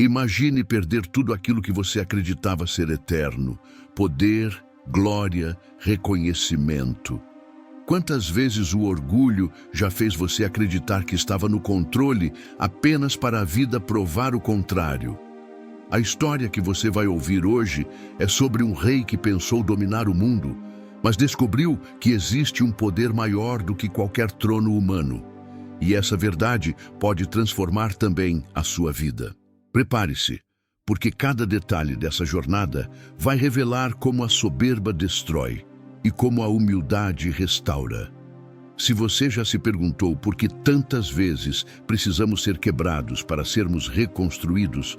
Imagine perder tudo aquilo que você acreditava ser eterno: poder, glória, reconhecimento. Quantas vezes o orgulho já fez você acreditar que estava no controle apenas para a vida provar o contrário? A história que você vai ouvir hoje é sobre um rei que pensou dominar o mundo, mas descobriu que existe um poder maior do que qualquer trono humano. E essa verdade pode transformar também a sua vida. Prepare-se, porque cada detalhe dessa jornada vai revelar como a soberba destrói e como a humildade restaura. Se você já se perguntou por que tantas vezes precisamos ser quebrados para sermos reconstruídos,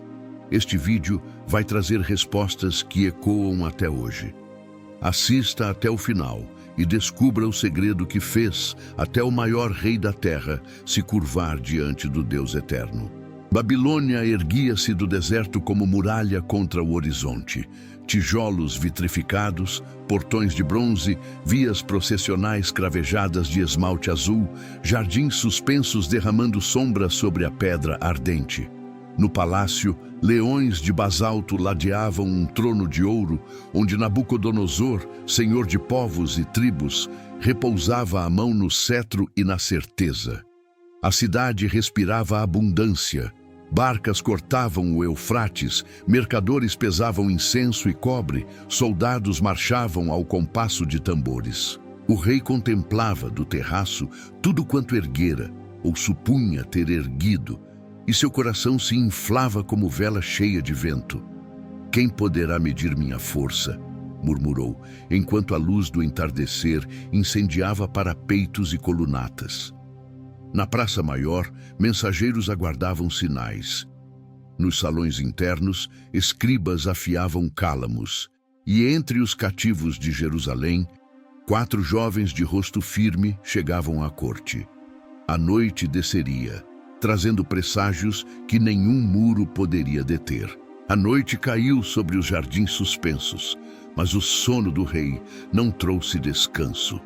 este vídeo vai trazer respostas que ecoam até hoje. Assista até o final e descubra o segredo que fez até o maior rei da terra se curvar diante do Deus eterno. Babilônia erguia-se do deserto como muralha contra o horizonte. Tijolos vitrificados, portões de bronze, vias processionais cravejadas de esmalte azul, jardins suspensos derramando sombra sobre a pedra ardente. No palácio, leões de basalto ladeavam um trono de ouro, onde Nabucodonosor, senhor de povos e tribos, repousava a mão no cetro e na certeza. A cidade respirava abundância. Barcas cortavam o Eufrates, mercadores pesavam incenso e cobre, soldados marchavam ao compasso de tambores. O rei contemplava do terraço tudo quanto erguera, ou supunha ter erguido, e seu coração se inflava como vela cheia de vento. "Quem poderá medir minha força?", murmurou, enquanto a luz do entardecer incendiava parapeitos e colunatas. Na Praça Maior, mensageiros aguardavam sinais. Nos salões internos, escribas afiavam cálamos. E entre os cativos de Jerusalém, 4 jovens de rosto firme chegavam à corte. A noite desceria, trazendo presságios que nenhum muro poderia deter. A noite caiu sobre os jardins suspensos, mas o sono do rei não trouxe descanso.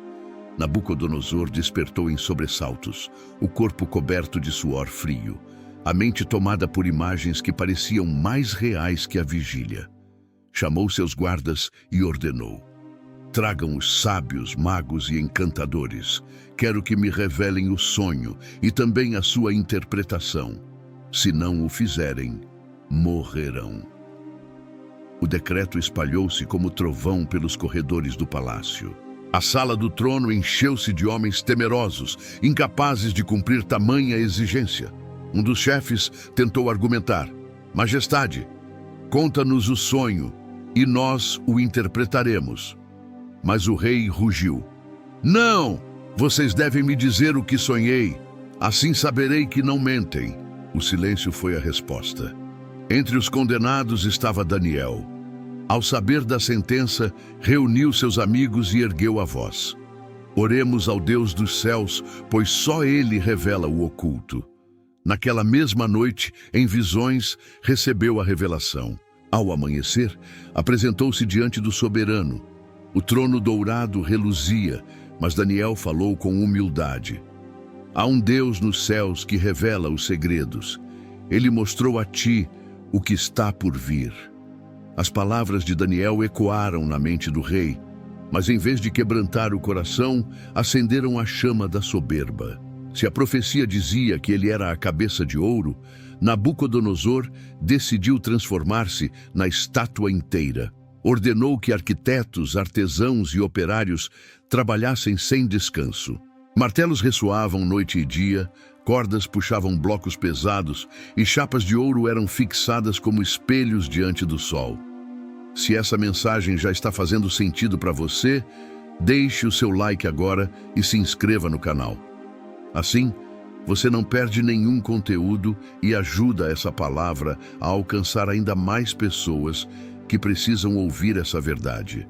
Nabucodonosor despertou em sobressaltos, o corpo coberto de suor frio, a mente tomada por imagens que pareciam mais reais que a vigília. Chamou seus guardas e ordenou: "Tragam os sábios, magos e encantadores. Quero que me revelem o sonho e também a sua interpretação. Se não o fizerem, morrerão." O decreto espalhou-se como trovão pelos corredores do palácio. A sala do trono encheu-se de homens temerosos, incapazes de cumprir tamanha exigência. Um dos chefes tentou argumentar: "Majestade, conta-nos o sonho e nós o interpretaremos." Mas o rei rugiu: "Não! Vocês devem me dizer o que sonhei. Assim saberei que não mentem." O silêncio foi a resposta. Entre os condenados estava Daniel. Ao saber da sentença, reuniu seus amigos e ergueu a voz: "Oremos ao Deus dos céus, pois só Ele revela o oculto." Naquela mesma noite, em visões, recebeu a revelação. Ao amanhecer, apresentou-se diante do soberano. O trono dourado reluzia, mas Daniel falou com humildade: "Há um Deus nos céus que revela os segredos. Ele mostrou a ti o que está por vir." As palavras de Daniel ecoaram na mente do rei, mas em vez de quebrantar o coração, acenderam a chama da soberba. Se a profecia dizia que ele era a cabeça de ouro, Nabucodonosor decidiu transformar-se na estátua inteira. Ordenou que arquitetos, artesãos e operários trabalhassem sem descanso. Martelos ressoavam noite e dia, cordas puxavam blocos pesados e chapas de ouro eram fixadas como espelhos diante do sol. Se essa mensagem já está fazendo sentido para você, deixe o seu like agora e se inscreva no canal. Assim, você não perde nenhum conteúdo e ajuda essa palavra a alcançar ainda mais pessoas que precisam ouvir essa verdade.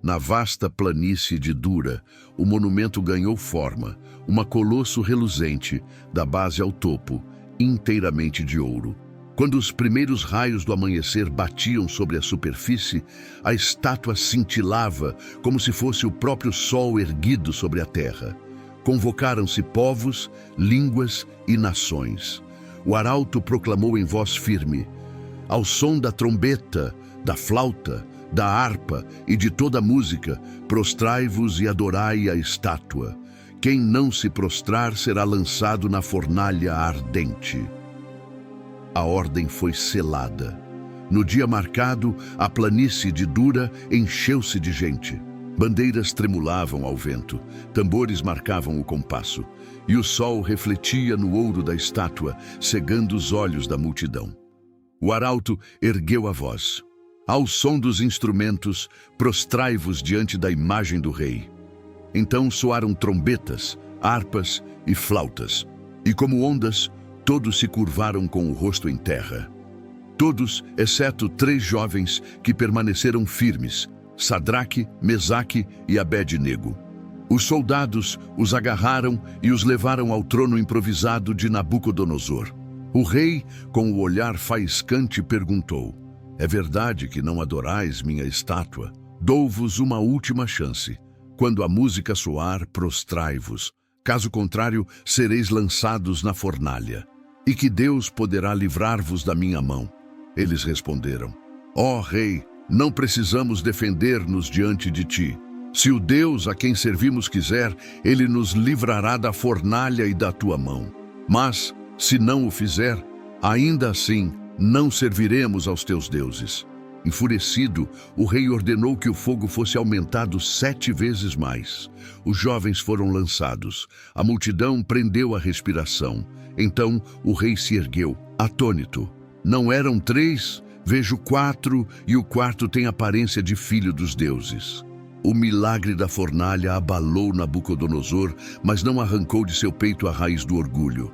Na vasta planície de Dura, o monumento ganhou forma, uma colosso reluzente, da base ao topo, inteiramente de ouro. Quando os primeiros raios do amanhecer batiam sobre a superfície, a estátua cintilava como se fosse o próprio sol erguido sobre a terra. Convocaram-se povos, línguas e nações. O arauto proclamou em voz firme: ao som da trombeta, da flauta, da harpa e de toda a música, prostrai-vos e adorai a estátua. Quem não se prostrar será lançado na fornalha ardente. A ordem foi selada. No dia marcado, a planície de Dura encheu-se de gente. Bandeiras tremulavam ao vento, tambores marcavam o compasso, e o sol refletia no ouro da estátua, cegando os olhos da multidão. O arauto ergueu a voz: ao som dos instrumentos, prostrai-vos diante da imagem do rei. Então soaram trombetas, harpas e flautas, e como ondas, todos se curvaram com o rosto em terra. Todos, exceto 3 jovens que permaneceram firmes, Sadraque, Mesaque e Abed-nego. Os soldados os agarraram e os levaram ao trono improvisado de Nabucodonosor. O rei, com o olhar faiscante, perguntou: é verdade que não adorais minha estátua? Dou-vos uma última chance. Quando a música soar, prostrai-vos. Caso contrário, sereis lançados na fornalha. E que Deus poderá livrar-vos da minha mão. Eles responderam: ó rei, não precisamos defender-nos diante de ti. Se o Deus a quem servimos quiser, ele nos livrará da fornalha e da tua mão. Mas, se não o fizer, ainda assim não serviremos aos teus deuses. Enfurecido, o rei ordenou que o fogo fosse aumentado 7 vezes mais. Os jovens foram lançados. A multidão prendeu a respiração. Então o rei se ergueu, atônito. Não eram 3? Vejo 4, e o quarto tem aparência de filho dos deuses. O milagre da fornalha abalou Nabucodonosor, mas não arrancou de seu peito a raiz do orgulho.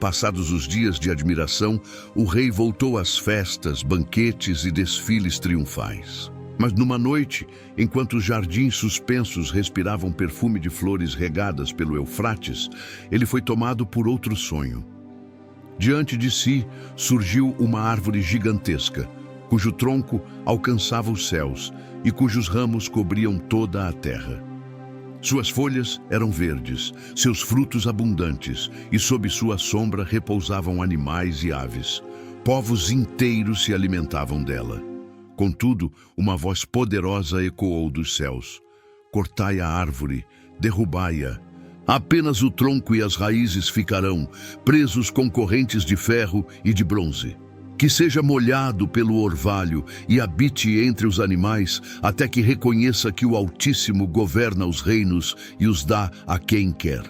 Passados os dias de admiração, o rei voltou às festas, banquetes e desfiles triunfais. Mas numa noite, enquanto os jardins suspensos respiravam perfume de flores regadas pelo Eufrates, ele foi tomado por outro sonho. Diante de si surgiu uma árvore gigantesca, cujo tronco alcançava os céus e cujos ramos cobriam toda a terra. Suas folhas eram verdes, seus frutos abundantes, e sob sua sombra repousavam animais e aves. Povos inteiros se alimentavam dela. Contudo, uma voz poderosa ecoou dos céus: cortai a árvore, derrubai-a. Apenas o tronco e as raízes ficarão, presos com correntes de ferro e de bronze. Que seja molhado pelo orvalho e habite entre os animais, até que reconheça que o Altíssimo governa os reinos e os dá a quem quer.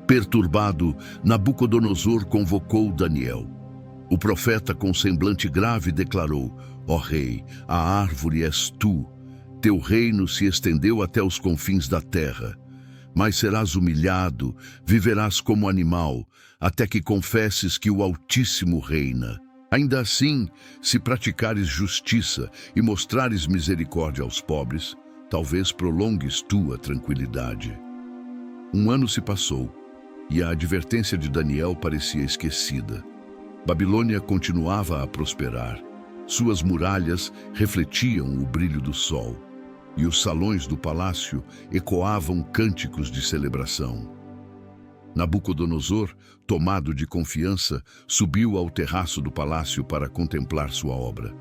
Perturbado, Nabucodonosor convocou Daniel. O profeta, com semblante grave, declarou: ó rei, a árvore és tu. Teu reino se estendeu até os confins da terra. Mas serás humilhado, viverás como animal, até que confesses que o Altíssimo reina. Ainda assim, se praticares justiça e mostrares misericórdia aos pobres, talvez prolongues tua tranquilidade. 1 ano se passou, e a advertência de Daniel parecia esquecida. Babilônia continuava a prosperar. Suas muralhas refletiam o brilho do sol, e os salões do palácio ecoavam cânticos de celebração. Nabucodonosor, tomado de confiança, subiu ao terraço do palácio para contemplar sua obra.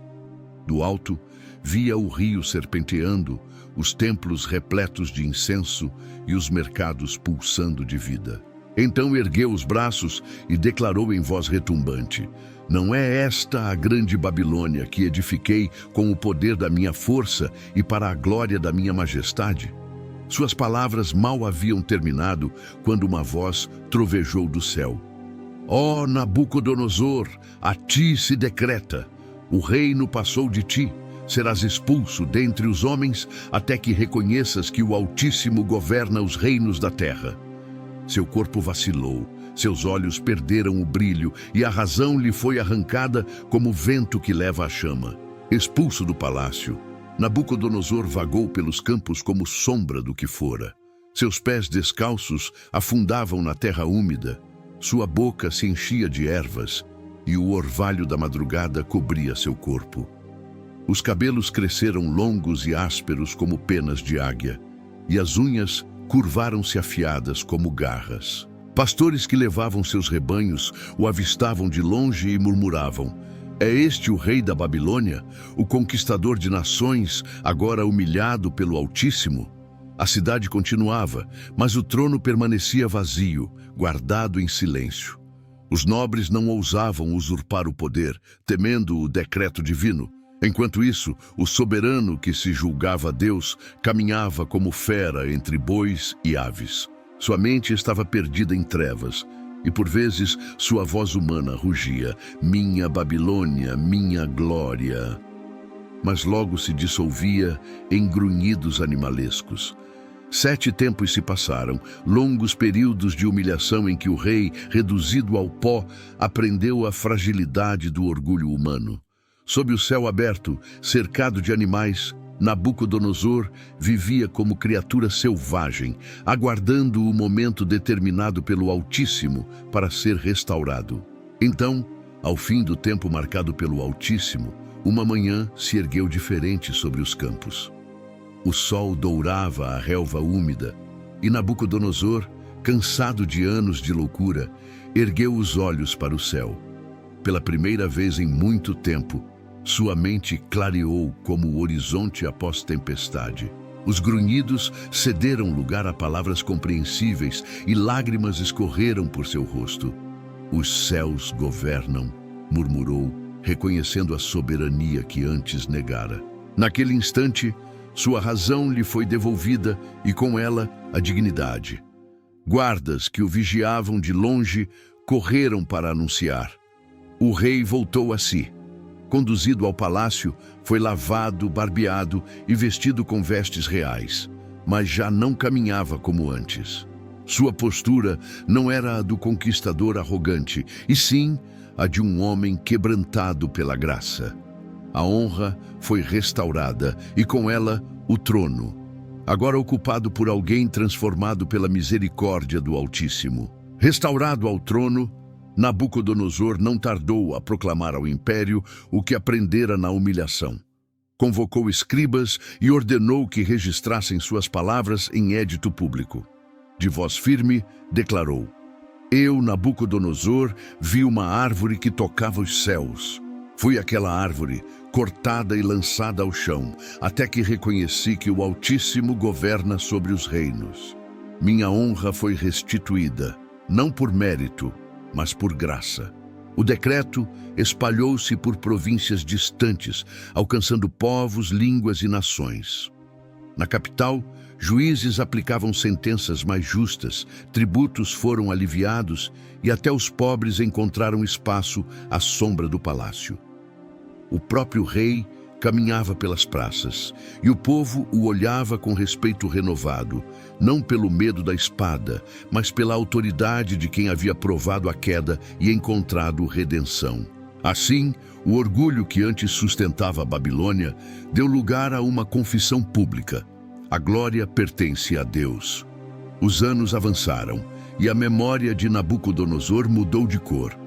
Do alto, via o rio serpenteando, os templos repletos de incenso e os mercados pulsando de vida. Então ergueu os braços e declarou em voz retumbante: não é esta a grande Babilônia que edifiquei com o poder da minha força e para a glória da minha majestade? Suas palavras mal haviam terminado quando uma voz trovejou do céu: ó Nabucodonosor, a ti se decreta: o reino passou de ti, serás expulso dentre os homens até que reconheças que o Altíssimo governa os reinos da terra. Seu corpo vacilou, seus olhos perderam o brilho e a razão lhe foi arrancada como vento que leva a chama. Expulso do palácio, Nabucodonosor vagou pelos campos como sombra do que fora. Seus pés descalços afundavam na terra úmida, sua boca se enchia de ervas e o orvalho da madrugada cobria seu corpo. Os cabelos cresceram longos e ásperos como penas de águia, e as unhas curvaram-se afiadas como garras. Pastores que levavam seus rebanhos o avistavam de longe e murmuravam: é este o rei da Babilônia, o conquistador de nações, agora humilhado pelo Altíssimo? A cidade continuava, mas o trono permanecia vazio, guardado em silêncio. Os nobres não ousavam usurpar o poder, temendo o decreto divino. Enquanto isso, o soberano que se julgava Deus caminhava como fera entre bois e aves. Sua mente estava perdida em trevas, e por vezes sua voz humana rugia: minha Babilônia, minha glória. Mas logo se dissolvia em grunhidos animalescos. 7 tempos se passaram, longos períodos de humilhação em que o rei, reduzido ao pó, aprendeu a fragilidade do orgulho humano. Sob o céu aberto, cercado de animais, Nabucodonosor vivia como criatura selvagem, aguardando o momento determinado pelo Altíssimo para ser restaurado. Então, ao fim do tempo marcado pelo Altíssimo, uma manhã se ergueu diferente sobre os campos. O sol dourava a relva úmida e Nabucodonosor, cansado de anos de loucura, ergueu os olhos para o céu. Pela primeira vez em muito tempo, sua mente clareou como o horizonte após tempestade. Os grunhidos cederam lugar a palavras compreensíveis e lágrimas escorreram por seu rosto. Os céus governam, murmurou, reconhecendo a soberania que antes negara. Naquele instante, sua razão lhe foi devolvida e com ela a dignidade. Guardas que o vigiavam de longe correram para anunciar: o rei voltou a si. Conduzido ao palácio, foi lavado, barbeado e vestido com vestes reais, mas já não caminhava como antes. Sua postura não era a do conquistador arrogante, e sim a de um homem quebrantado pela graça. A honra foi restaurada e com ela o trono, agora ocupado por alguém transformado pela misericórdia do Altíssimo. Restaurado ao trono, Nabucodonosor não tardou a proclamar ao império o que aprendera na humilhação. Convocou escribas e ordenou que registrassem suas palavras em édito público. De voz firme, declarou: eu, Nabucodonosor, vi uma árvore que tocava os céus. Fui aquela árvore, cortada e lançada ao chão, até que reconheci que o Altíssimo governa sobre os reinos. Minha honra foi restituída, não por mérito, mas por graça. O decreto espalhou-se por províncias distantes, alcançando povos, línguas e nações. Na capital, juízes aplicavam sentenças mais justas, tributos foram aliviados e até os pobres encontraram espaço à sombra do palácio. O próprio rei caminhava pelas praças, e o povo o olhava com respeito renovado, não pelo medo da espada, mas pela autoridade de quem havia provado a queda e encontrado redenção. Assim, o orgulho que antes sustentava a Babilônia deu lugar a uma confissão pública: a glória pertence a Deus. Os anos avançaram, e a memória de Nabucodonosor mudou de cor.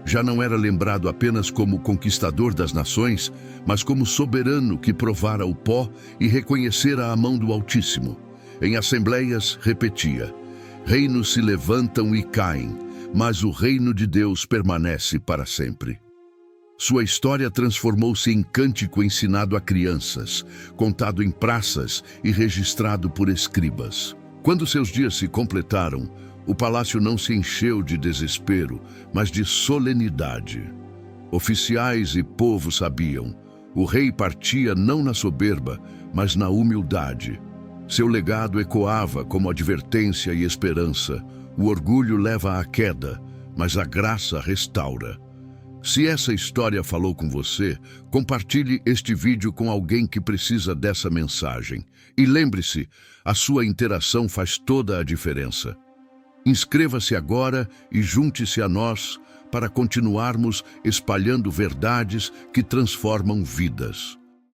Já não era lembrado apenas como conquistador das nações, mas como soberano que provara o pó e reconhecera a mão do Altíssimo. Em assembleias, repetia: reinos se levantam e caem, mas o reino de Deus permanece para sempre. Sua história transformou-se em cântico ensinado a crianças, contado em praças e registrado por escribas. Quando seus dias se completaram, o palácio não se encheu de desespero, mas de solenidade. Oficiais e povo sabiam: o rei partia não na soberba, mas na humildade. Seu legado ecoava como advertência e esperança: o orgulho leva à queda, mas a graça restaura. Se essa história falou com você, compartilhe este vídeo com alguém que precisa dessa mensagem. E lembre-se, a sua interação faz toda a diferença. Inscreva-se agora e junte-se a nós para continuarmos espalhando verdades que transformam vidas.